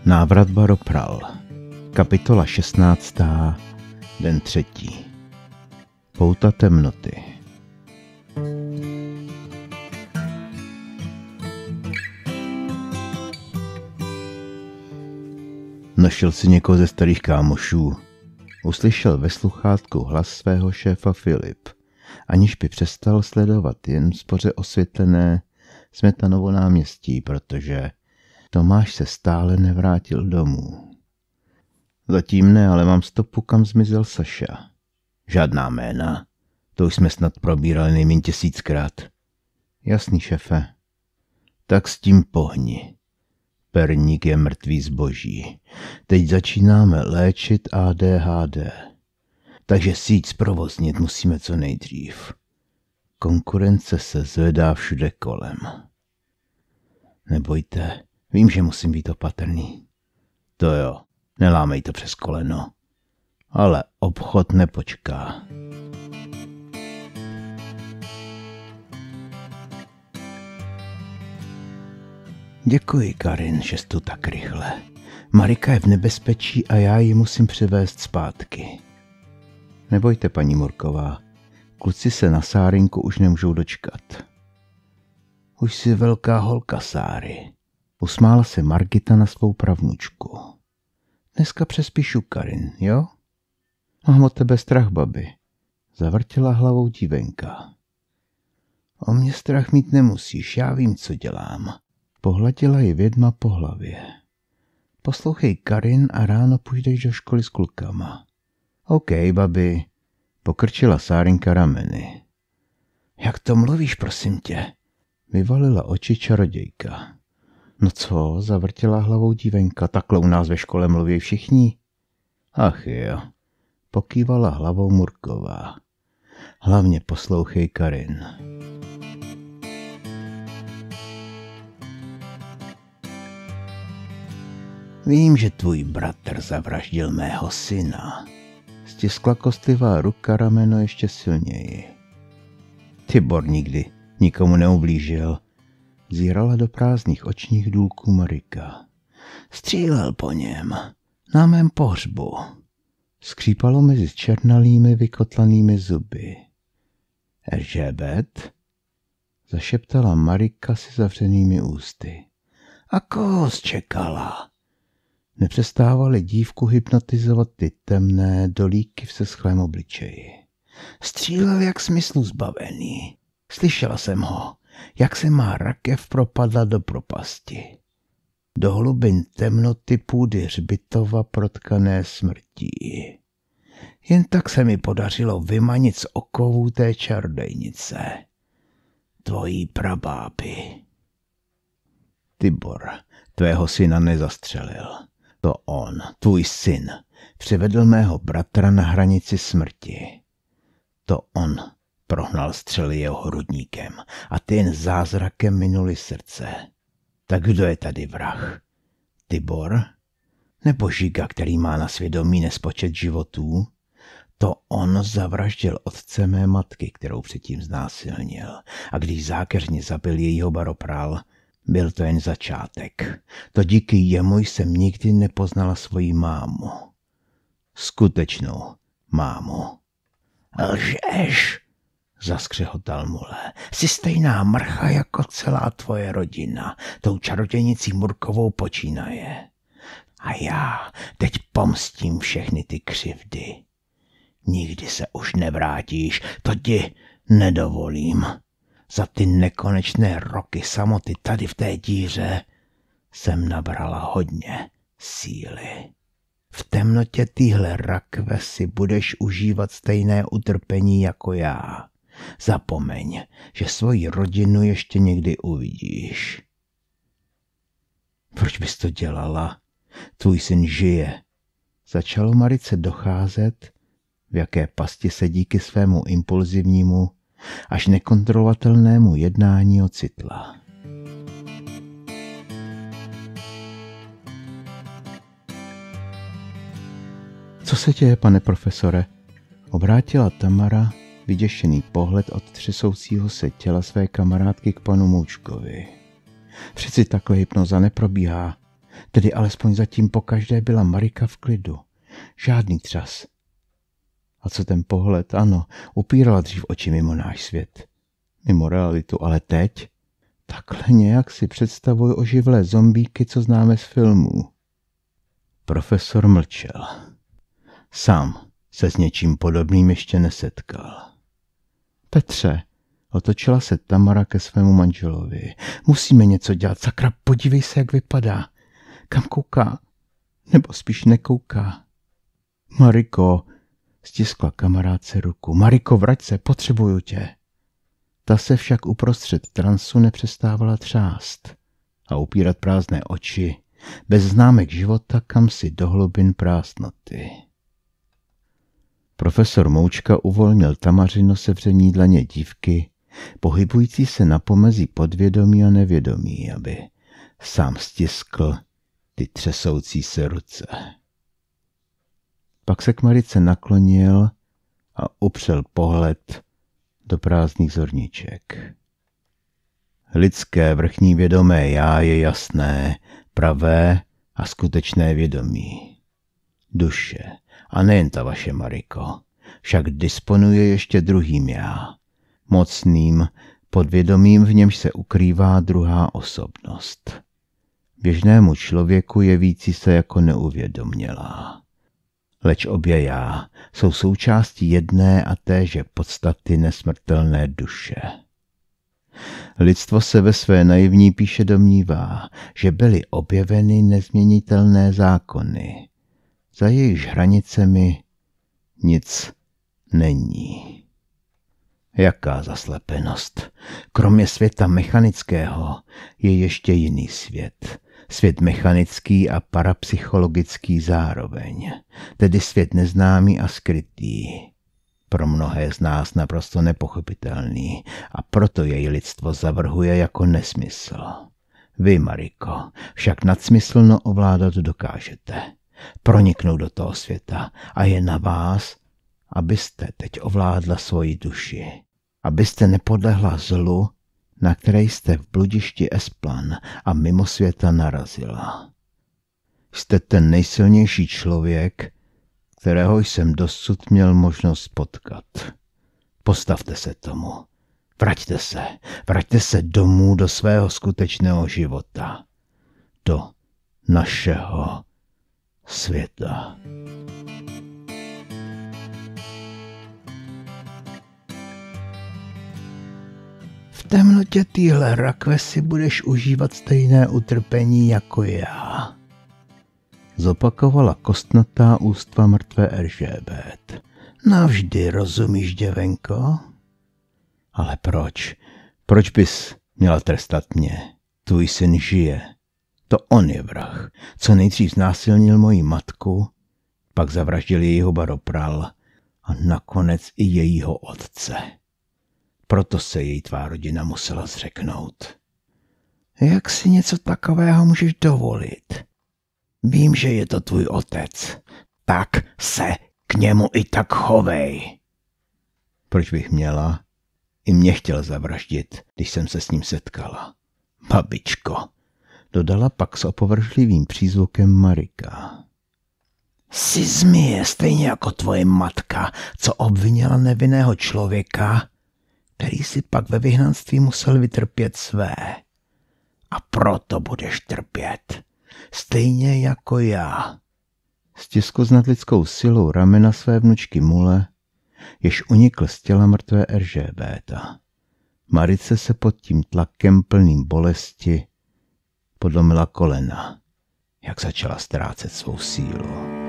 Návrat Baropral. Kapitola 16. Den 3. Pouta temnoty. Našel si někoho ze starých kámošů. Uslyšel ve sluchátku hlas svého šéfa Filip, aniž by přestal sledovat jen spoře osvětlené Smetanovo náměstí, protože Tomáš se stále nevrátil domů. Zatím ne, ale mám stopu, kam zmizel Saša. Žádná jména, to už jsme snad probírali nejméně 1000krát. Jasný, šefe. Tak s tím pohni. Perník je mrtvý zboží. Teď začínáme léčit ADHD. Takže síť zprovoznit musíme co nejdřív. Konkurence se zvedá všude kolem. Nebojte, vím, že musím být opatrný. To jo, nelámej to přes koleno. Ale obchod nepočká. Děkuji, Karin, že jsi tu tak rychle. Marika je v nebezpečí a já ji musím přivést zpátky. Nebojte, paní Murková, kluci se na Sárinku už nemůžou dočkat. Už jsi velká holka, Sáry. Usmála se Margita na svou pravnučku. Dneska přespíšu, Karin, jo? Mám od tebe strach, babi. Zavrtěla hlavou dívenka. O mě strach mít nemusíš, já vím, co dělám. Pohladila ji vědma po hlavě. Poslouchej, Karin, a ráno půjdeš do školy s klukama. OK, babi, pokrčila Sárinka rameny. Jak to mluvíš, prosím tě? Vyvalila oči čarodějka. No co, zavrtěla hlavou dívenka, takhle u nás ve škole mluví všichni? Ach jo, pokývala hlavou Murková. Hlavně poslouchej, Karin. Vím, že tvůj bratr zavraždil mého syna. Stiskla kostlivá ruka rameno ještě silněji. Tibor nikdy nikomu neublížil. Zírala do prázdných očních důlků Marika. Střílel po něm, na mém pohřbu. Skřípalo mezi černalými vykotlanými zuby. Eržébet? Zašeptala Marika si zavřenými ústy. A koho čekala? Nepřestávaly dívku hypnotizovat ty temné dolíky v seschlém obličeji. Střílel jak smyslu zbavený. Slyšela jsem ho, jak se má rakev propadla do propasti. Do hlubin temnoty půdy hřbitova protkané smrtí. Jen tak se mi podařilo vymanit z okovů té čarodejnice. Tvojí prabáby. Tibor tvého syna nezastřelil. To on, tvůj syn, přivedl mého bratra na hranici smrti. To on prohnal střely jeho hrudníkem a ty jen zázrakem minuli srdce. Tak kdo je tady vrah? Tibor? Nebo Žiga, který má na svědomí nespočet životů? To on zavraždil otce mé matky, kterou předtím znásilnil. A když zákeřně zabil jejího Baropral, byl to jen začátek. To díky jemu jsem nikdy nepoznala svoji mámu. Skutečnou mámu. Lžeš, zaskřehotal Mule. Jsi stejná mrcha jako celá tvoje rodina. Tou čarodějnicí Murkovou počínaje. A já teď pomstím všechny ty křivdy. Nikdy se už nevrátíš, to ti nedovolím. Za ty nekonečné roky samoty tady v té díře jsem nabrala hodně síly. V temnotě téhle rakve si budeš užívat stejné utrpení jako já. Zapomeň, že svoji rodinu ještě někdy uvidíš. Proč bys to dělala? Tvůj syn žije. Začalo Marice docházet, v jaké pasti se díky svému impulzivnímu až nekontrolovatelnému jednání ocitla. Co se děje, pane profesore? Obrátila Tamara vyděšený pohled od třesoucího se těla své kamarádky k panu Moučkovi. Přeci takhle hypnoza neprobíhá. Tedy alespoň zatím pokaždé byla Marika v klidu. Žádný třas. A co ten pohled? Ano, upírala dřív oči mimo náš svět. Mimo realitu, ale teď? Takhle nějak si představuji oživlé zombíky, co známe z filmů. Profesor mlčel. Sám se s něčím podobným ještě nesetkal. Petře, otočila se Tamara ke svému manželovi. Musíme něco dělat, sakra, podívej se, jak vypadá. Kam kouká? Nebo spíš nekouká? Mariko, stiskla kamarádce ruku. Mariko, vrať se, potřebuju tě. Ta se však uprostřed transu nepřestávala třást a upírat prázdné oči, bez známek života, kam si do hlubin prázdnoty. Profesor Moučka uvolnil Tamařino sevření dlaně dívky, pohybující se na pomezí podvědomí a nevědomí, aby sám stiskl ty třesoucí se ruce. Pak se k Marice naklonil a upřel pohled do prázdných zorniček. Lidské vrchní vědomé já je jasné, pravé a skutečné vědomí. Duše, a nejen ta vaše, Mariko, však disponuje ještě druhým já, mocným, podvědomím, v němž se ukrývá druhá osobnost. Běžnému člověku jevící se jako neuvědomělá. Leč obě já jsou součástí jedné a téže podstaty nesmrtelné duše. Lidstvo se ve své naivní píše domnívá, že byly objeveny nezměnitelné zákony. Za jejichž hranicemi nic není. Jaká zaslepenost! Kromě světa mechanického je ještě jiný svět. Svět mechanický a parapsychologický zároveň, tedy svět neznámý a skrytý. Pro mnohé z nás naprosto nepochopitelný a proto jej lidstvo zavrhuje jako nesmysl. Vy, Mariko, však nadsmyslno ovládat dokážete. Proniknout do toho světa a je na vás, abyste teď ovládla svoji duši. Abyste nepodlehla zlu, na které jste v bludišti Esplan a mimo světa narazila. Jste ten nejsilnější člověk, kterého jsem dosud měl možnost potkat. Postavte se tomu. Vraťte se domů do svého skutečného života. Do našeho světa. V temnotě téhle rakve si budeš užívat stejné utrpení jako já. Zopakovala kostnatá ústva mrtvé Eržébet. Navždy, rozumíš, děvenko? Ale proč? Proč bys měla trestat mě? Tvůj syn žije. To on je vrah, co nejdřív znásilnil moji matku, pak zavraždil jejího baropral a nakonec i jejího otce. Proto se její tvá rodina musela zřeknout. Jak si něco takového můžeš dovolit? Vím, že je to tvůj otec. Tak se k němu i tak chovej. Proč bych měla? I mě chtěl zavraždit, když jsem se s ním setkala. Babičko, dodala pak s opovržlivým přízvukem Marika. Jsi zmije, stejně jako tvoje matka, co obvinila nevinného člověka, který si pak ve vyhnanství musel vytrpět své. A proto budeš trpět, stejně jako já. Stiskl s nadlidskou silou ramena své vnučky Mule, jež unikl z těla mrtvé Eržébéta. Marice se pod tím tlakem plným bolesti podlomila kolena, jak začala ztrácet svou sílu.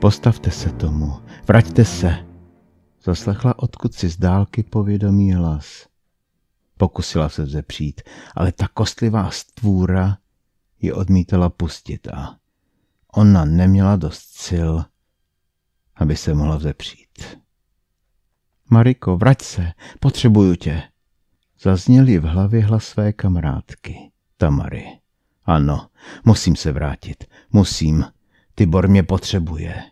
Postavte se tomu, vraťte se, zaslechla odkud si z dálky povědomý hlas. Pokusila se vzepřít, ale ta kostlivá stvůra ji odmítala pustit a ona neměla dost sil, aby se mohla vzepřít. Mariko, vrať se, potřebuju tě. Zazněl jí v hlavě hlas své kamarádky, Tamary. Ano, musím se vrátit, musím. Tibor mě potřebuje.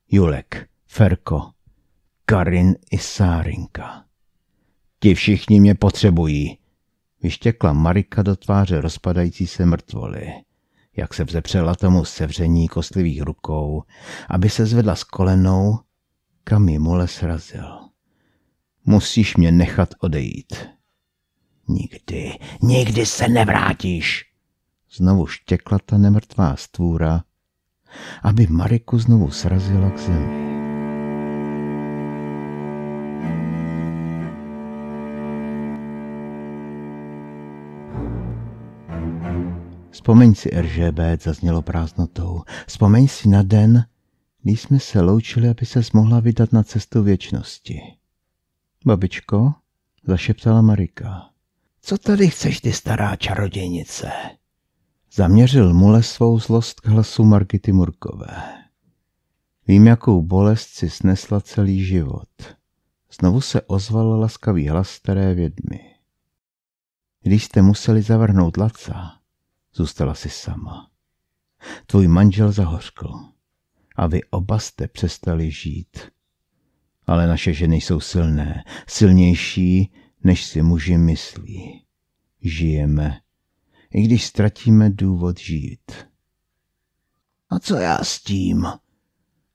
Julek, Ferko, Karin i Sárinka. Ti všichni mě potřebují, vyštěkla Marika do tváře rozpadající se mrtvoly, jak se vzepřela tomu sevření kostlivých rukou, aby se zvedla z kolenou, kam ji Mule srazil. Musíš mě nechat odejít. Nikdy se nevrátíš, znovu štěkla ta nemrtvá stvůra, aby Mariku znovu srazila k zemi. Vzpomeň si, Eržébet, zaznělo prázdnotou. Vzpomeň si na den, když jsme se loučili, aby ses mohla vydat na cestu věčnosti. Babičko, zašeptala Marika. Co tady chceš, ty stará čarodějnice? Zaměřil Mule svou zlost k hlasu Margity Murkové. Vím, jakou bolest si snesla celý život. Znovu se ozval laskavý hlas staré vědmy. Když jste museli zavrhnout Laca, zůstala si sama. Tvůj manžel zahořkl a vy oba jste přestali žít. Ale naše ženy jsou silné, silnější, než si muži myslí. Žijeme, i když ztratíme důvod žít. A co já s tím?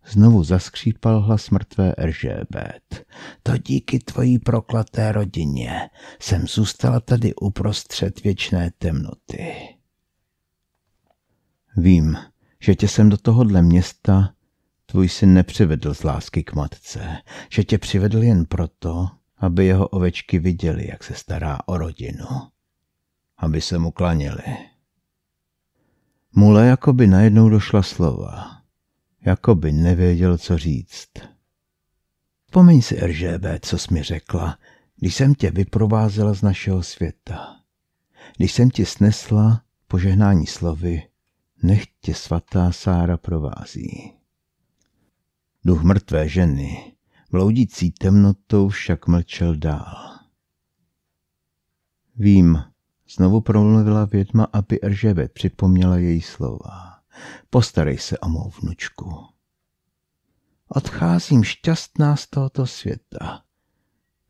Znovu zaskřípal hlas mrtvé Eržébet. To díky tvojí proklaté rodině jsem zůstala tady uprostřed věčné temnoty. Vím, že tě jsem do tohohle města tvůj syn nepřivedl z lásky k matce, že tě přivedl jen proto, aby jeho ovečky viděli, jak se stará o rodinu, aby se mu klaněli. Mule jakoby najednou došla slova, jakoby nevěděl, co říct. Vzpomeň si, Eržébet, co jsi mi řekla, když jsem tě vyprovázela z našeho světa. Když jsem ti snesla požehnání slovy, nech tě svatá Sára provází. Duch mrtvé ženy, bloudící temnotou, však mlčel dál. Vím, znovu promluvila vědma, aby Eržébet připomněla její slova. Postarej se o mou vnučku. Odcházím šťastná z tohoto světa.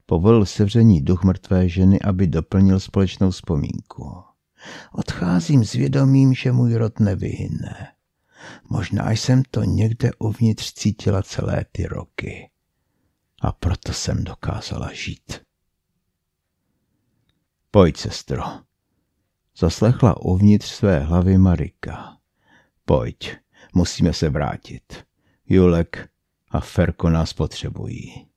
Povolil sevření duch mrtvé ženy, aby doplnil společnou vzpomínku. Odcházím s vědomím, že můj rod nevyhyne. Možná jsem to někde uvnitř cítila celé ty roky. A proto jsem dokázala žít. Pojď, sestro. Zaslechla uvnitř své hlavy Marika. Pojď, musíme se vrátit. Julek a Ferko nás potřebují.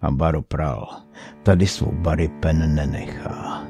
A Baro pral, tady svou Bary Pen nenechá.